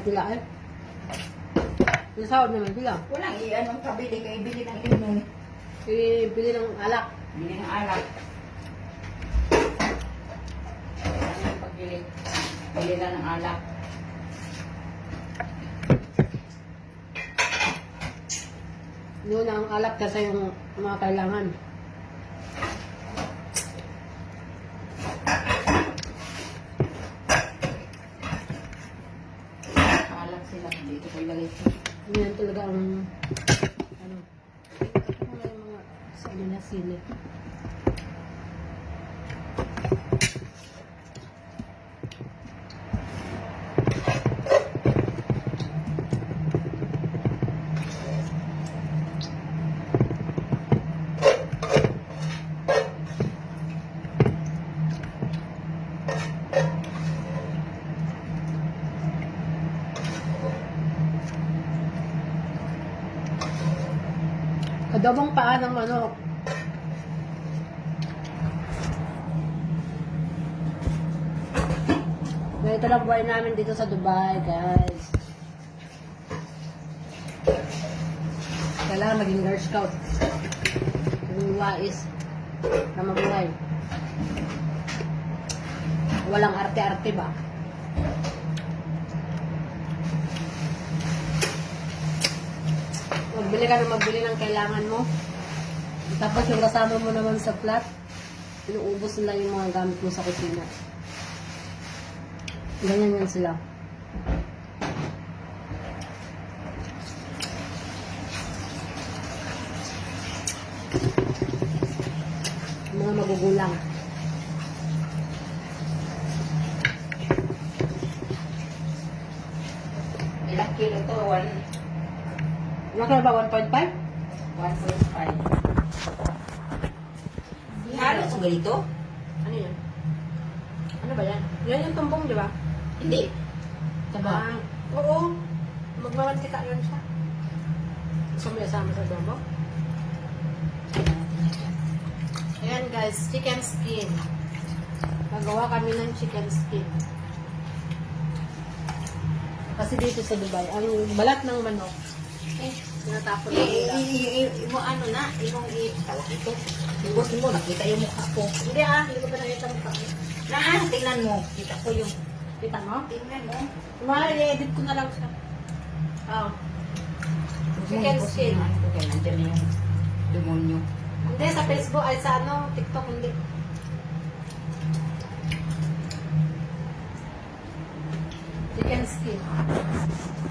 sila eh. Nasahod naman sila. Walang i-anong kabili kay bili ng inom. Bili ng alak. Bili ng alak. Ano yung pagbili? Bili lang ng alak. Yun ang alak kasi yung mga kailangan. Alak sila. Dito ko ilagay ko. Yan talaga ang ano mga sa ano na sili. Adobong paa ng manok. Ito lang buhay namin dito sa Dubai, guys. Kailangan maging Girl Scout. Yung wais na mabuhay. Walang arte-arte ba? Magbili ka na magbili ng kailangan mo. Tapos yung kasama mo naman sa flat, inuubos nila yung mga gamit mo sa kusina. Ganyan yan sila. Mga magugulang. Ilang kilo to? Nakala ba 1.5? 1.5. Halos ang ganito? Ano yan? Ano ba yan? Yan yung tumbong, di ba? Hindi. Taba. Oo. Magmamantika yun siya. Gusto mo isama sa domo? Ayan guys, chicken skin. Nagawa kami ng chicken skin. Kasi dito sa Dubai, ang balat ng manok, tinatapon na nila. Mo ano na, yung tawag ito. Ibos mo, nakita yung mukha ko. Hindi hindi ko pa nakita mukha ko. Tingnan mo. Kita ko yung, Kita mo? tingnan mo. I-edit ko na lang siya. Oh. Chicken skin. Ano ko kaya nandiyan yung demonyo. Hindi, sa Facebook, ay sa ano, TikTok, hindi. Chicken skin.